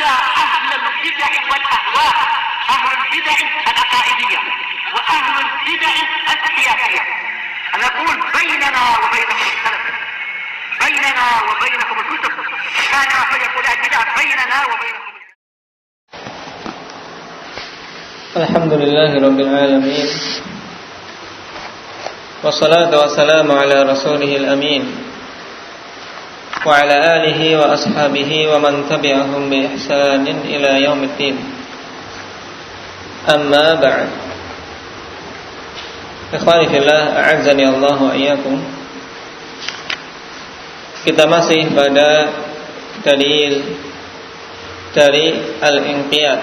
على أهل البدع والأهواء، أهل البدع العقائدية وأهل البدع السياسية. أنا أقول بيننا وبينكم السلف، بيننا وبينكم الكتب، كان فيقول البدع بيننا وبينكم. الحمد لله رب العالمين، والصلاة والسلام على رسوله الأمين وعلى آله وأصحابه ومن تبعهم بإحسان إلى يوم الدين. أما بعد، ikhwani fillah, a'azzani Allah wa iyyakum. Kita masih pada dalil dari al-inqiyad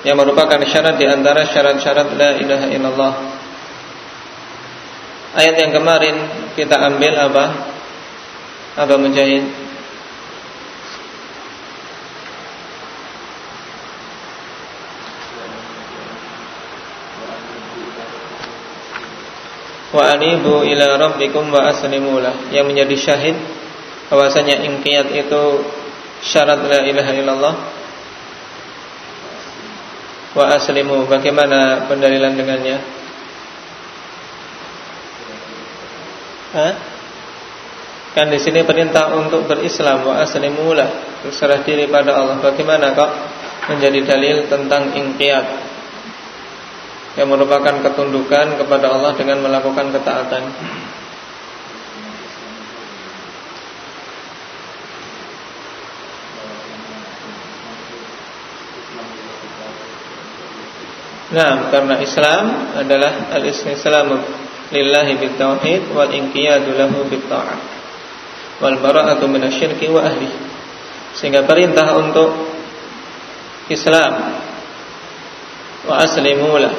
yang merupakan syarat di antara syarat-syarat la ilaha illallah. Ayat yang kemarin kita ambil apa? Apa Mujahid? Wa anibu ila rabbikum wa aslimu lah, yang menjadi syahid bahwasanya inqiyad itu syarat la ilaha illallah. Wa aslimu, bagaimana pendalilan dengannya? Kan di sini perintah untuk berislam, wa aslimu lah, berserah diri pada Allah. Bagaimana kok menjadi dalil tentang inqiyad yang merupakan ketundukan kepada Allah dengan melakukan ketaatan? Nah, karena Islam adalah al-istislamu lillahi bitauhid wal inqiyadu lahu bitta'ah wal bara'atu minasyirki wa ahli. Sehingga perintah untuk Islam wa aslimu lah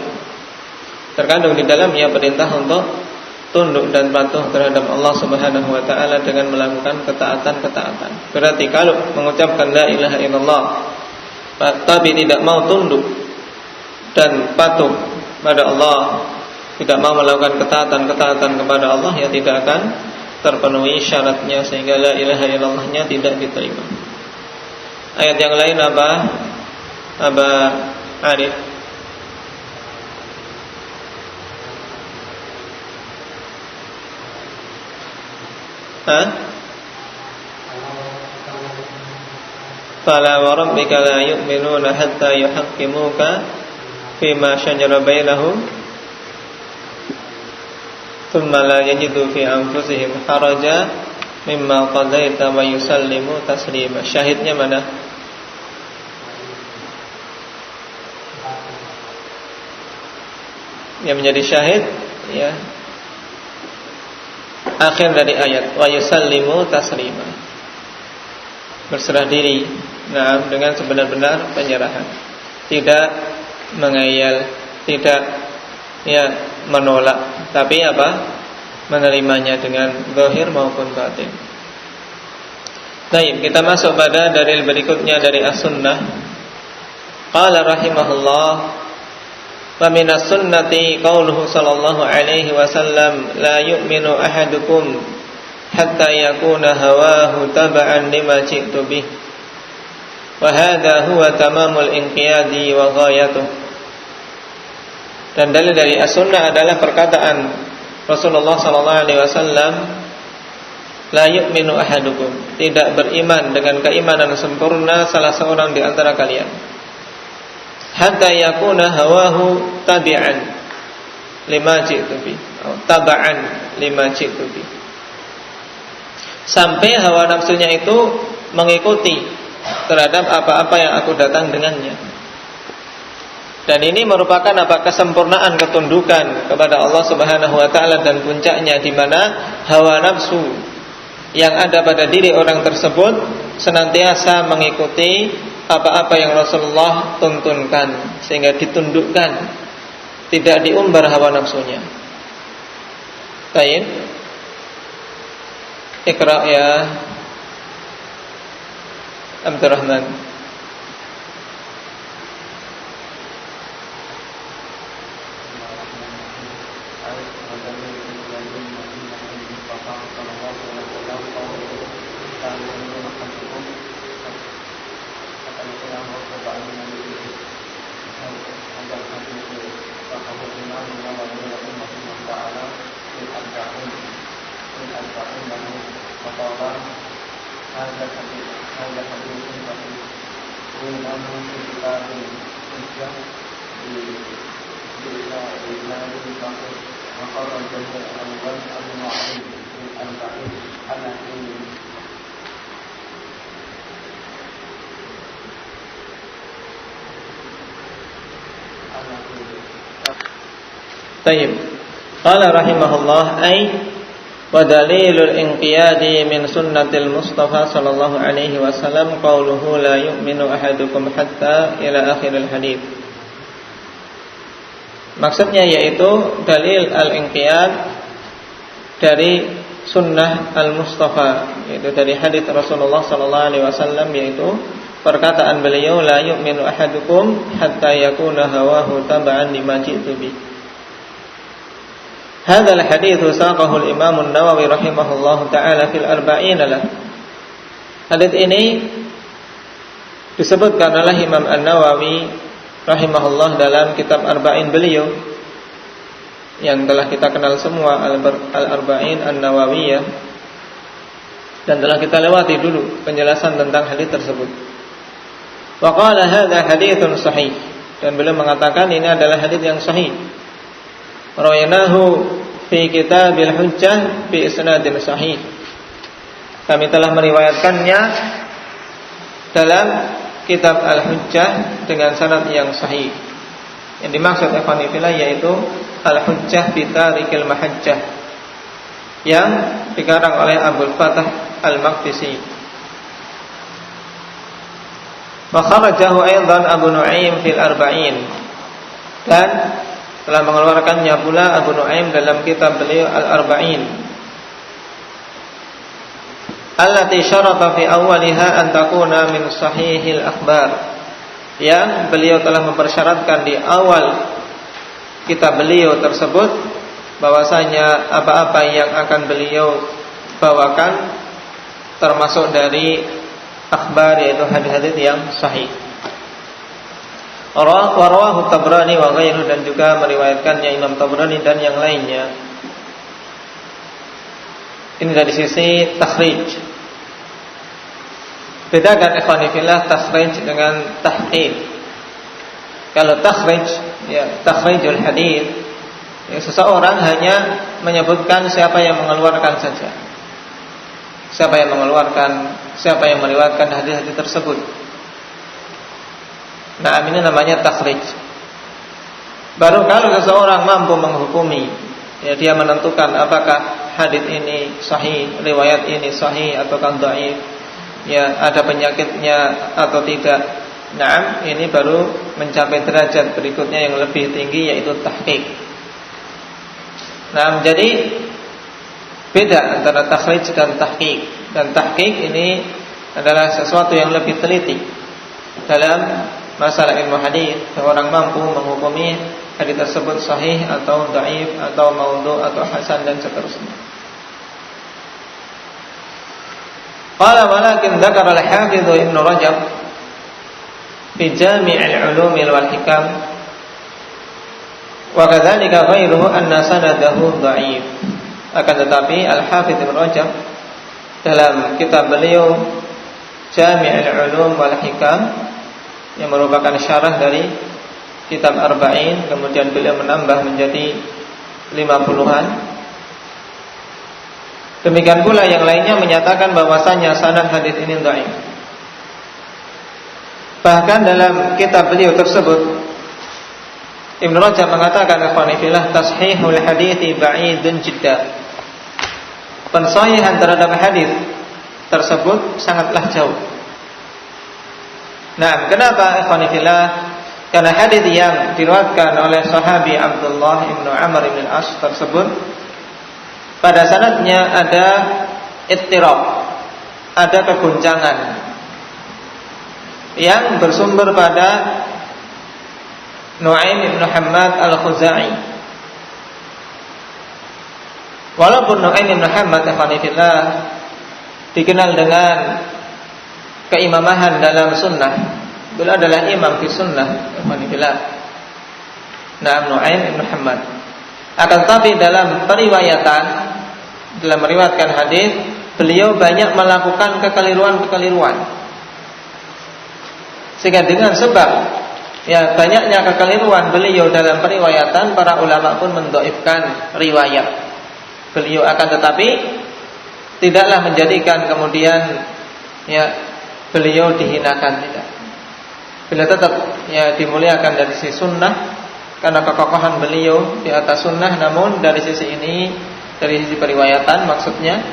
terkandung di dalamnya perintah untuk tunduk dan patuh terhadap Allah Subhanahu wa taala dengan melakukan ketaatan-ketaatan. Berarti kalau mengucapkan la ilaha illallah tapi tidak mau tunduk dan patuh pada Allah, tidak mau melakukan ketaatan-ketaatan kepada Allah, ya tidak akan terpenuhi syaratnya, sehingga la ilaha illallahnya tidak diterima. Ayat yang lain apa? Aba Arif. Fala wa rabbika la yu'minuna hatta yuhaqqimuka fima shajara bainahum thumma la yajidu fi anfusihim haraja mimma qadaita wa yusallimu taslima. Syahidnya mana? Yang menjadi syahid ya akhir dari ayat wa yusallimu taslima, berserah diri dengan sebenar-benar penyerahan, tidak mengayal, tidak menolak, tapi menerimanya dengan zahir maupun batin. Baik, kita masuk pada dalil berikutnya dari As-Sunnah. Qala rahimahullah, wa minas sunnati qauluhu sallallahu alaihi wasallam la yu'minu ahadukum hatta yakuna hawahu taba'an lima ji'tu bih. Wa hadha huwa tamamul inqiyadi wa ghayatuh. Dan dalil dari As-Sunnah adalah perkataan Rasulullah sallallahu alaihi wasallam, la yu'minu ahadukum, tidak beriman dengan keimanan sempurna salah seorang di antara kalian, hatta yakuna hawahu tabi'an lima ji'tu bih, atau taba'an lima ji'tu bih, sampai hawa nafsunya itu mengikuti terhadap apa-apa yang aku datang dengannya. Dan ini merupakan kesempurnaan ketundukan kepada Allah Subhanahu wa taala, dan puncaknya di mana hawa nafsu yang ada pada diri orang tersebut senantiasa mengikuti apa-apa yang Rasulullah tuntunkan, sehingga ditundukkan, tidak diumbar hawa nafsunya. Baik, Iqra ya Abdurrahman. Tayyib. Qala rahimahullah ay wa dalilul inqiyadi min sunnatil Mustafa sallallahu alaihi wasallam qauluhu la yu'minu ahadukum hatta ila akhiril hadits. Maksudnya yaitu dalil al-inqiyad dari sunnah al-Mustafa, yaitu dari hadits Rasulullah sallallahu alaihi wasallam, yaitu perkataan beliau la yu'minu ahadukum hatta yakuna hawahu tab'an lima ji'tu bi. Hadzal hadits saqahu al-Imam an-Nawawi rahimahullahu taala fil arba'in lah. Hadits ini disebutkan oleh Imam An-Nawawi rahimahullah dalam kitab Arba'in beliau yang telah kita kenal semua, Al-Arba'in An-Nawawiyah, dan telah kita lewati dulu penjelasan tentang hadits tersebut. Wa qala hadza haditsun sahih, dan beliau mengatakan ini adalah hadits yang sahih. Rawaynahu fi kitabil hujjah bi isnadin sahih. Kami telah meriwayatkannya dalam kitab Al-Hujjah dengan sanad yang sahih. Yang dimaksud ikhwan fillah yaitu Al-Hujjah bi Tarikil Mahajjah yang dikarang oleh Abdul Fattah Al-Maqdisi. Wa kharajahu aidan Abu Nu'aim fil Arba'in, dan telah mengeluarkannya pula Abu Nu'aim dalam kitab beliau Al-Arba'in, allati syarata fi awwaliha an takuna min sahihil akhbar, yang beliau telah mempersyaratkan di awal kitab beliau tersebut bahwasanya apa-apa yang akan beliau bawakan termasuk dari akhbar, yaitu hadis-hadis yang sahih. Rawahu Tabrani wa ghairuhu, dan juga meriwayatkannya Imam Tabrani dan yang lainnya. Ini dari sisi takhrij. Bedakan ikhwani fillah takhrij dengan tahqiq. Kalau takhrij, ya takhrijul hadis, ya, seseorang hanya menyebutkan siapa yang mengeluarkan saja, siapa yang meriwayatkan hadis-hadis tersebut. Nah, ini namanya takhrij. Baru kalau seseorang mampu menghukumi, ya, dia menentukan apakah hadis ini sahih, riwayat ini sahih ataukah dhaif, ya, ada penyakitnya atau tidak. Nah, ini baru mencapai derajat berikutnya yang lebih tinggi, yaitu tahqiq. Nah, jadi beda antara takhrij dan tahqiq. Dan tahqiq ini adalah sesuatu yang lebih teliti dalam masalah ilmu hadis. Seorang mampu menghukumi hadis tersebut sahih atau dhaif atau maudhu atau hasan dan seterusnya. Qala walakin dzakara al-Hafidz Ibnu Rajab fi Jami' al-Ulum wal Hikam wa kadzalika ghairuhu anna sanadahu dhaif. Akan tetapi Al-Hafidz Ibnu Rajab dalam kitab beliau Jami' al-Ulum wal Hikam, yang merupakan syarah dari kitab Arba'in, kemudian beliau menambah menjadi 50-an. Demikian pula yang lainnya menyatakan bahwasanya sanad hadis ini dhaif. Bahkan dalam kitab beliau tersebut Ibnu Rajab mengatakan ikhwani fillah tashihul hadithi ba'idun jidda. Pensahihan terhadap hadis tersebut sangatlah jauh. Nah, kenapa ikhwani fillah? Karena hadis yang diriwayatkan oleh sahabi Abdullah ibnu Amr ibn al-As tersebut pada sanadnya ada ittirab, ada keguncangan yang bersumber pada Nu'aim ibn Hammad al-Khuzai. Walaupun Nu'aim ibn Hammad ikhwani fillah dikenal dengan keimamahan dalam sunnah. Beliau adalah imam di sunnah, Nu'aim bin Muhammad. Akan tetapi dalam meriwayatkan hadis, beliau banyak melakukan kekeliruan. Sehingga dengan sebab banyaknya kekeliruan beliau dalam periwayatan, para ulama pun mendhaifkan riwayat beliau. Akan tetapi tidaklah menjadikan kemudian beliau dihinakan, tidak. Beliau tetap dimuliakan dari sisi sunnah karena kekokohan beliau di atas sunnah. Namun dari sisi ini, dari sisi periwayatan, maksudnya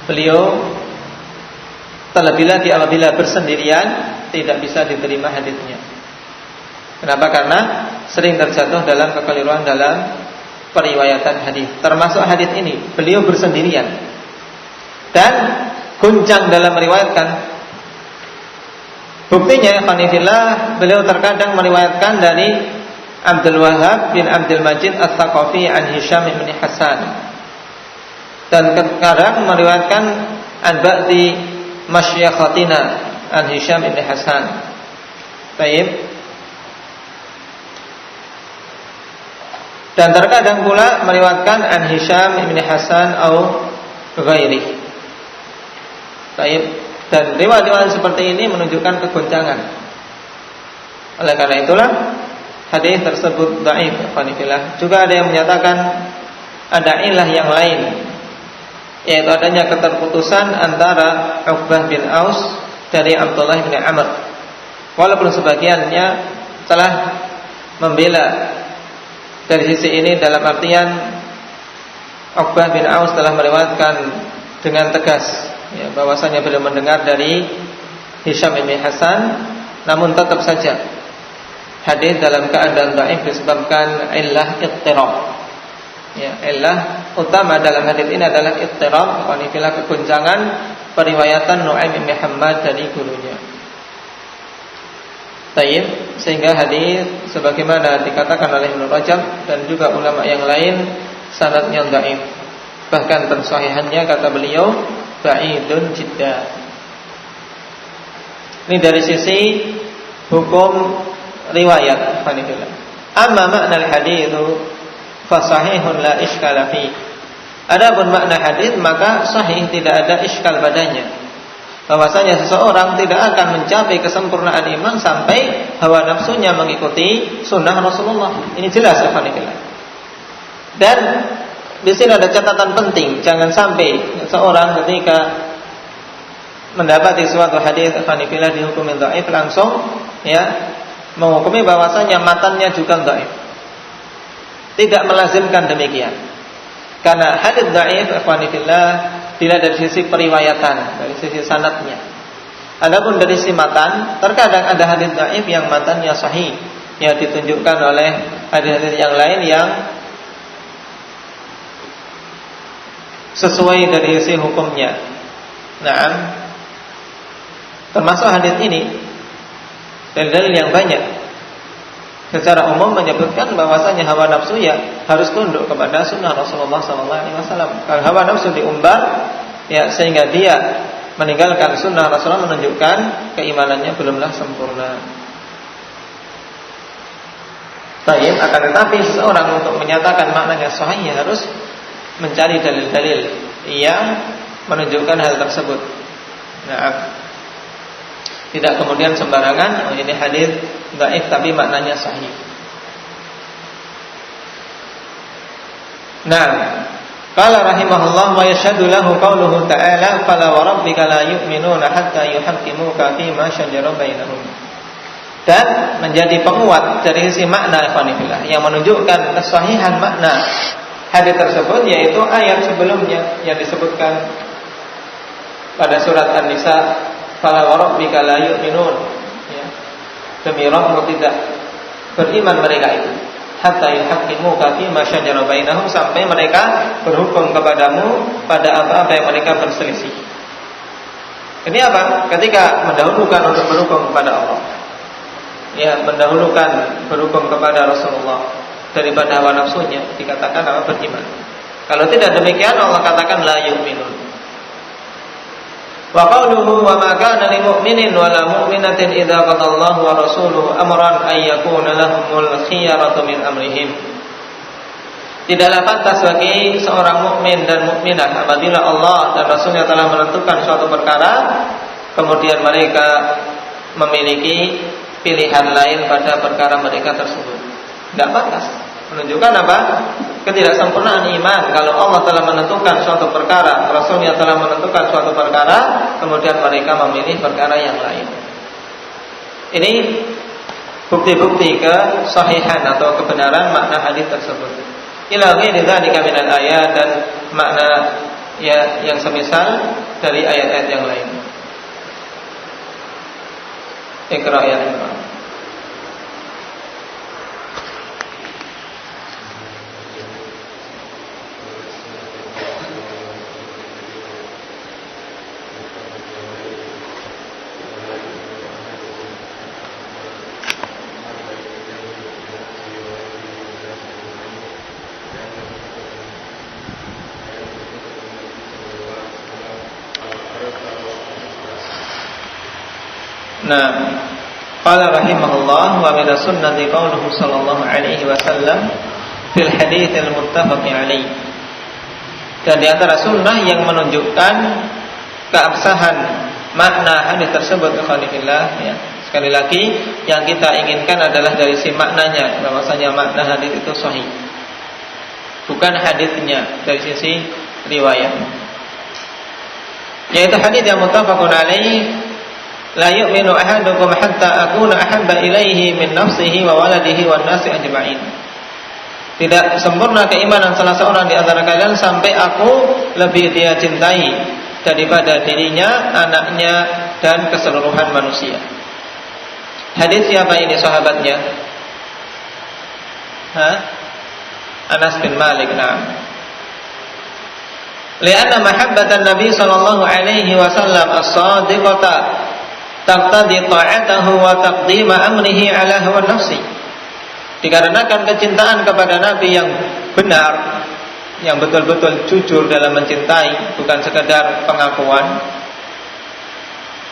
beliau terlebih lagi apabila bersendirian tidak bisa diterima hadisnya. Kenapa? Karena sering terjatuh dalam kekeliruan dalam periwayatan hadis. Termasuk hadis ini, beliau bersendirian dan guncang dalam meriwayatkan. Buktinya, ikhwanifillah, beliau terkadang meriwayatkan dari Abdul Wahhab bin Abdul Majid Ats-Tsaqafi an Hisham bin Hasan, dan terkadang meriwayatkan an ba'di masyayikhatina an Hisham bin Hasan. Baik. Dan terkadang pula meriwayatkan an Hisham bin Hasan atau ghairi. Baik. Dan riwayat-riwayat seperti ini menunjukkan kegoncangan. Oleh karena itulah hadis tersebut dhaif. Juga ada yang menyatakan ada ilah yang lain, yaitu adanya keterputusan antara Uqbah bin Aus dari Abdullah bin Amr. Walaupun sebagiannya telah membela dari sisi ini, dalam artian Uqbah bin Aus telah meriwayatkan dengan tegas bahwasanya beliau mendengar dari Hisham bin Hasan, namun tetap saja hadis dalam keadaan dhaif disebabkan illah ittirab. Illah utama dalam hadis ini adalah ittirab, kegoncangan periwayatan Nu'aim bin Muhammad dari gurunya. Tayyib, sehingga hadis sebagaimana dikatakan oleh Ibnu Rajab dan juga ulama yang lain, sanadnya dhaif. Bahkan pensahihannya, kata beliau, ba'idun jiddan. Ini dari sisi hukum riwayat. Amma makna al-hadithu fa sahihun la iskala fi. Adapun makna hadis, maka sahih, tidak ada iskal padanya. Bahwasanya seseorang tidak akan mencapai kesempurnaan iman sampai hawa nafsunya mengikuti sunnah Rasulullah. Ini jelas, dan di sini ada catatan penting, jangan sampai seorang ketika mendapati suatu hadis dihukumi dhaif langsung menghukumi bahwasanya matannya juga dhaif. Tidak melazimkan demikian. Karena hadis dhaif dilihat dari sisi periwayatan, dari sisi sanadnya. Adapun dari sisi matan, terkadang ada hadis dhaif yang matannya sahih, yang ditunjukkan oleh hadis-hadis yang lain yang sesuai dari sisi hukumnya. Termasuk hadis ini dalil yang banyak secara umum menyebutkan bahwasanya hawa nafsu harus tunduk kepada sunnah Rasulullah SAW. Kalau hawa nafsu diumbar sehingga dia meninggalkan sunnah Rasulullah, menunjukkan keimanannya belumlah sempurna. Baik, akan tetapi seseorang untuk menyatakan maknanya sahih harus mencari dalil-dalil yang menunjukkan hal tersebut. Tidak kemudian sembarangan, ini hadis dhaif tapi maknanya sahih. Qala rahimahullah wa yashhadu lahu qawluhu ta'ala fala wa rabbika la yu'minuna hatta yuhaqqimuka fi ma shajara bainahum. Dan menjadi penguat dari sisi makna yang menunjukkan kesahihan makna hadis tersebut, yaitu ayat sebelumnya yang disebutkan pada surat An-Nisa, fala wa rabbika la yu'minun, demi Rabbmu tidak beriman mereka itu, hatta yuhaqqimuka fi ma shajara bainahum, sampai mereka berhukum kepadamu pada apa-apa yang mereka berselisih. Ini apa? Ketika mendahulukan untuk berhukum kepada Allah, mendahulukan berhukum kepada Rasulullah daripada hawa nafsunya, dikatakan apa? Beriman. Kalau tidak demikian, Allah katakan la yu'minun. Wa qawluhu wa ma kana lil mu'minin wa la mu'minatin idza qadallahu wa rasuluhu amran ay yakuna lahumul khiyaratu min amrihim. Tidaklah pantas bagi seorang mukmin dan mukminah apabila Allah dan Rasulnya telah menentukan suatu perkara, kemudian mereka memiliki pilihan lain pada perkara mereka tersebut. Tidak pantas. Menunjukkan apa? Ketidaksempurnaan iman. Kalau Allah telah menentukan suatu perkara, Rasulnya telah menentukan suatu perkara, kemudian mereka memilih perkara yang lain. Ini bukti-bukti kesahihan atau kebenaran makna hadis tersebut. Ila ghairi dzalika minal ayat, dan makna ya yang semisal dari ayat-ayat yang lain. Iqra ya Iqra. Nah, qala rahimahullah wa min sunnati qauluhu sallallahu alaihi wasallam fil haditsil muttafaq alaih. Dan di antara sunnah yang menunjukkan keabsahan makna hadis tersebut ikhwanillah ya. Sekali lagi yang kita inginkan adalah dari si maknanya, bahwasanya makna hadis itu sahih. Bukan hadisnya dari sisi riwayat. Yaitu hadis yang muttafaqun alaih. La yu'minu ahadukum hatta akuna ahabba ilaihi min nafsihi wa waladihi wan nasi ajma'in. Tidak sempurna keimanan salah seorang di antara kalian sampai aku lebih dia cintai daripada dirinya, anaknya, dan keseluruhan manusia. Hadis siapa ini sahabatnya? Anas bin Malik. Nah, lianna mahabbatan Nabi sallallahu alaihi wasallam as-sadiqata taqtadi ta'atahu wa taqdima amrihi ala hawa nafsi. Dikarenakan kecintaan kepada Nabi yang benar, yang betul-betul jujur dalam mencintai, bukan sekedar pengakuan,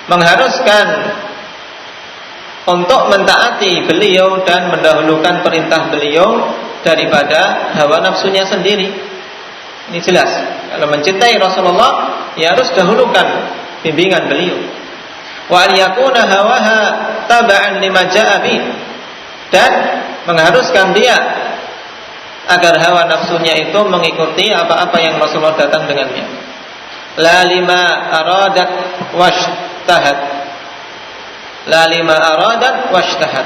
mengharuskan untuk mentaati beliau dan mendahulukan perintah beliau daripada hawa nafsunya sendiri. Ini jelas. Kalau mencintai Rasulullah, ya harus dahulukan bimbingan beliau. Wa liyakuna hawaha taba'an lima ja'a bi, dan mengharuskan dia agar hawa nafsunya itu mengikuti apa-apa yang Rasulullah datang dengannya. La lima aradat washtahat, la lima aradat washtahat,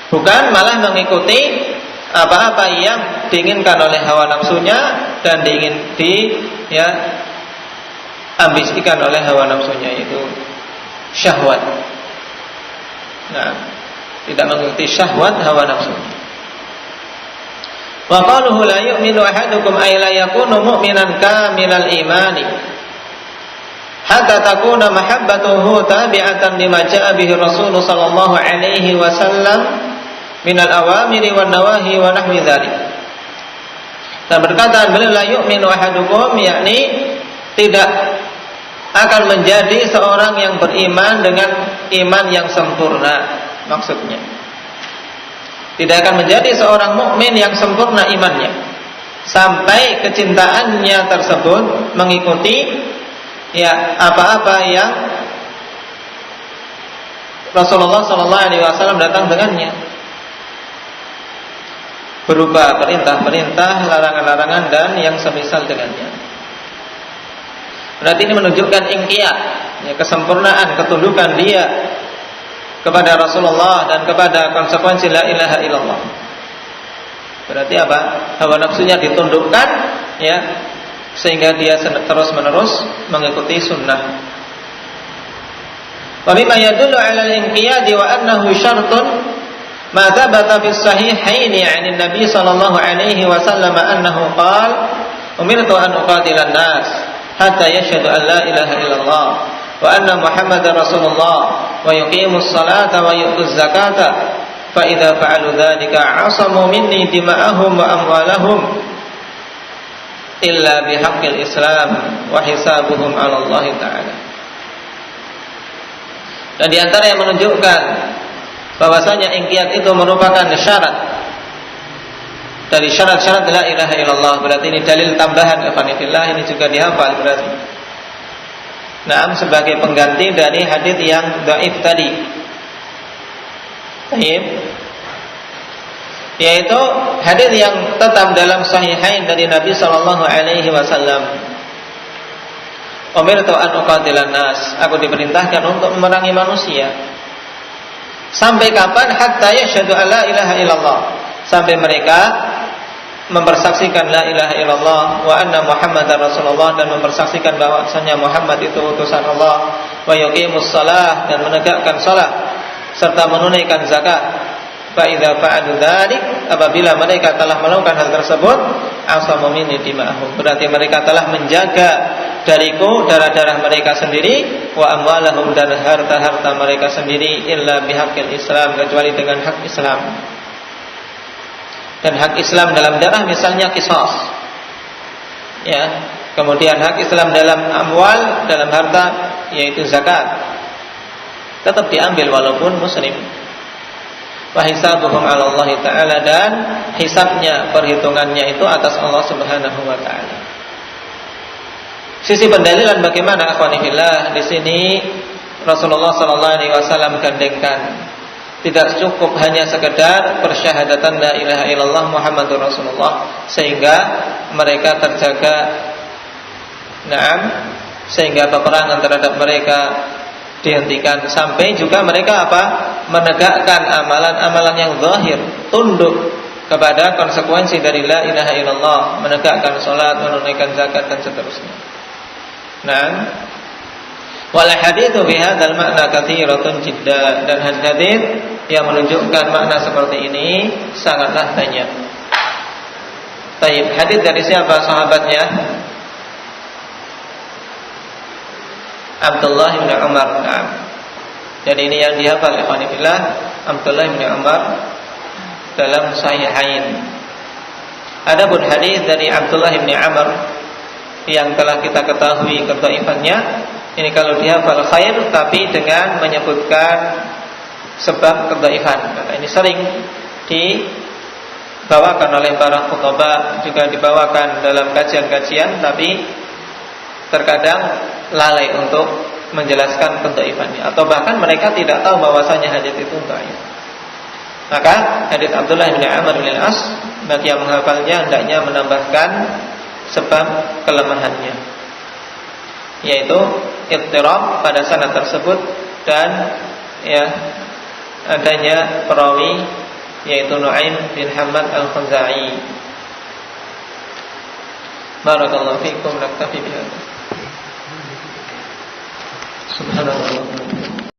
bukan malah mengikuti apa-apa yang diinginkan oleh hawa nafsunya dan ambisikan oleh hawa nafsunya, yaitu syahwat. Nah, tidak mengikuti syahwat hawa nafsu. Wa qaluhu la yu'minu ahadukum ay la yakunu mu'minan kamilal imani hatta takuna mahabbatuhu tabi'atan lima ja'a bihi Rasul sallallahu alaihi wasallam minal awamiri wan nawahi wa nahwi dzalik. Dan berkata beliau la yu'minu ahadukum, yakni tidak akan menjadi seorang yang beriman dengan iman yang sempurna. Maksudnya tidak akan menjadi seorang mukmin yang sempurna imannya sampai kecintaannya tersebut mengikuti ya apa-apa yang Rasulullah sallallahu alaihi wasallam datang dengannya, berupa perintah-perintah, larangan-larangan, dan yang semisal dengannya. Berarti ini menunjukkan inqiyad, ya, kesempurnaan, ketundukan dia kepada Rasulullah dan kepada konsekuensi la ilaha illallah. Berarti apa? Hawa nafsunya ditundukkan, ya, sehingga dia terus-menerus mengikuti sunnah. Wa bima yadullu 'ala al-inqiyad wa annahu syartun ma thabata fi sahihaini 'an an-nabi sallallahu alaihi wasallam annahu qala umirtu an uqatila an-nas hatta yashhadu an la ilaha illallah wa anna Muhammadar Rasulullah wa yuqimus salata wa yu'tuz zakata fa idza fa'alu dzalika 'asamu minni dima'ahum wa amwalahum illa bihaqqil Islam wa hisabuhum 'ala Allah ta'ala. Dan di antara yang menunjukkan bahwasanya inqiyad itu merupakan syarat dari syarat-syarat la ilaha illallah. Berarti ini dalil tambahan ikhwanillah, ini juga dihafal berarti. Naam, sebagai pengganti dari hadis yang dhaif tadi. Baik. Yaitu hadis yang tetap dalam sahihain dari Nabi sallallahu alaihi wasallam. Umirtu an uqatilan nas, aku diperintahkan untuk memerangi manusia. Sampai kapan? Hatta yashhadu an la ilaha illallah, sampai mereka mempersaksikan la ilaha illallah wa anna Muhammadar Rasulullah, dan mempersaksikan bahwasanya Muhammad itu utusan Allah, wa yuqimus shalah, dan menegakkan salat serta menunaikan zakat. Fa idza fa'alu dzalik, apabila mereka telah melakukan hal tersebut, asamu minni dima'ahum, berarti mereka telah menjaga dariku darah-darah mereka sendiri, wa amwalahum, dan harta-harta mereka sendiri, illa bihaqqil Islam, kecuali dengan hak Islam. Dan hak Islam dalam darah misalnya qisas, ya. Kemudian hak Islam dalam amwal, dalam harta, yaitu zakat, tetap diambil walaupun muslim. Wa hisabuhum 'ala Allah Ta'ala, dan hisabnya, perhitungannya itu atas Allah Subhanahu wa taala. Sisi pendalilan bagaimana akhwanillah, di sini Rasulullah sallallahu alaihi wasallam gandengkan, tidak cukup hanya sekedar persyahadatan la ilaha illallah Muhammadur Rasulullah sehingga mereka terjaga, sehingga peperangan terhadap mereka dihentikan, sampai juga mereka menegakkan amalan-amalan yang zahir, tunduk kepada konsekuensi dari la ilaha illallah, menegakkan salat, menunaikan zakat, dan seterusnya. Wal haditsu bi hadzal ma'na katsiratun jiddan, dan hadits yang menunjukkan makna seperti ini sangatlah banyak. Baik, hadits dari siapa sahabatnya? Abdullah bin Umar. Jadi ini yang dihafal ikhwanillah, Abdullah bin Umar dalam sahihain. Adapun hadis dari Abdullah bin Umar yang telah kita ketahui kedhaifannya, ini kalau dihafal khair, tapi dengan menyebutkan sebab kedhaifan. Maka ini sering dibawakan oleh para khutbah, juga dibawakan dalam kajian-kajian, tapi terkadang lalai untuk menjelaskan kedhaifannya, atau bahkan mereka tidak tahu bahwasanya hadis itu dhaif. Maka hadis Abdullah bin Amr bin Al-As, bagi yang menghafalnya hendaknya menambahkan sebab kelemahannya, yaitu ittirab pada sanad tersebut, dan adanya perawi yaitu Nu'aim bin Hamad Al-Khuzai. Barakallahu fiikum, naktafi bihadza.